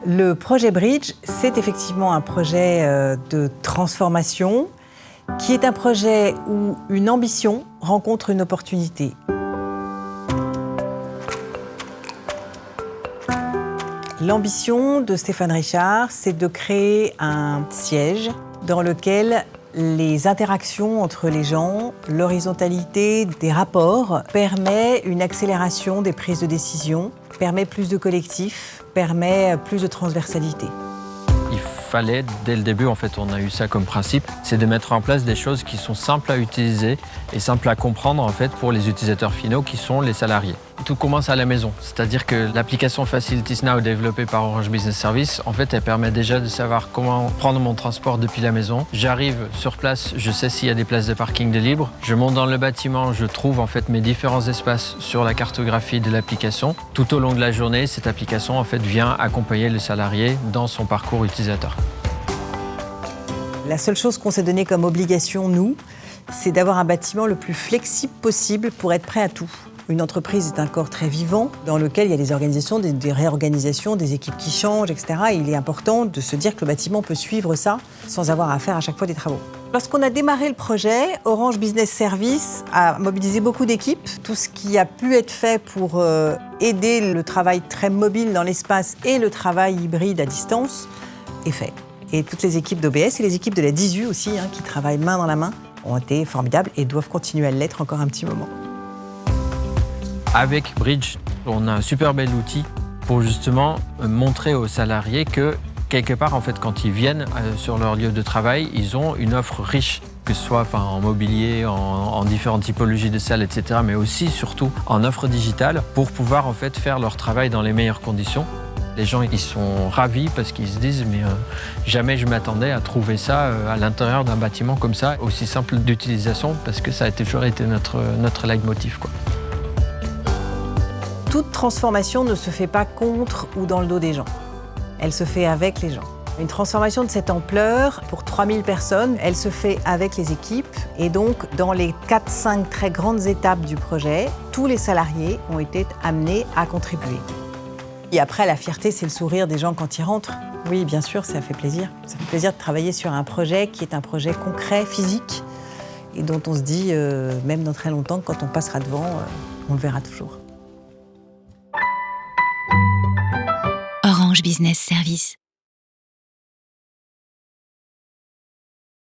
Le projet Bridge, c'est effectivement un projet de transformation qui est un projet où une ambition rencontre une opportunité. L'ambition de Stéphane Richard, c'est de créer un siège dans lequel les interactions entre les gens, l'horizontalité des rapports permet une accélération des prises de décision, permet plus de collectif, permet plus de transversalité. Il fallait, dès le début, en fait, on a eu ça comme principe, c'est de mettre en place des choses qui sont simples à utiliser et simples à comprendre, en fait, pour les utilisateurs finaux qui sont les salariés. Tout commence à la maison, c'est-à-dire que l'application Facilities Now développée par Orange Business Services, en fait, elle permet déjà de savoir comment prendre mon transport depuis la maison. J'arrive sur place, je sais s'il y a des places de parking de libre. Je monte dans le bâtiment, je trouve en fait mes différents espaces sur la cartographie de l'application. Tout au long de la journée, cette application en fait vient accompagner le salarié dans son parcours utilisateur. La seule chose qu'on s'est donnée comme obligation, nous, c'est d'avoir un bâtiment le plus flexible possible pour être prêt à tout. Une entreprise est un corps très vivant dans lequel il y a des organisations, des réorganisations, des équipes qui changent, etc. Et il est important de se dire que le bâtiment peut suivre ça sans avoir à faire à chaque fois des travaux. Lorsqu'on a démarré le projet, Orange Business Services a mobilisé beaucoup d'équipes. Tout ce qui a pu être fait pour aider le travail très mobile dans l'espace et le travail hybride à distance est fait. Et toutes les équipes d'OBS et les équipes de la DISU aussi, qui travaillent main dans la main, ont été formidables et doivent continuer à l'être encore un petit moment. Avec Bridge, on a un super bel outil pour justement montrer aux salariés que quelque part, en fait, quand ils viennent sur leur lieu de travail, ils ont une offre riche, que ce soit en mobilier, en différentes typologies de salles, etc., mais aussi, surtout, en offre digitale pour pouvoir en fait faire leur travail dans les meilleures conditions. Les gens ils sont ravis parce qu'ils se disent mais jamais je m'attendais à trouver ça à l'intérieur d'un bâtiment comme ça, aussi simple d'utilisation, parce que ça a toujours été notre leitmotiv, quoi. Toute transformation ne se fait pas contre ou dans le dos des gens. Elle se fait avec les gens. Une transformation de cette ampleur, pour 3000 personnes, elle se fait avec les équipes. Et donc, dans les 4-5 très grandes étapes du projet, tous les salariés ont été amenés à contribuer. Et après, la fierté, c'est le sourire des gens quand ils rentrent. Oui, bien sûr, ça fait plaisir. Ça fait plaisir de travailler sur un projet qui est un projet concret, physique, et dont on se dit, même dans très longtemps, quand on passera devant, on le verra toujours. Orange Business Services.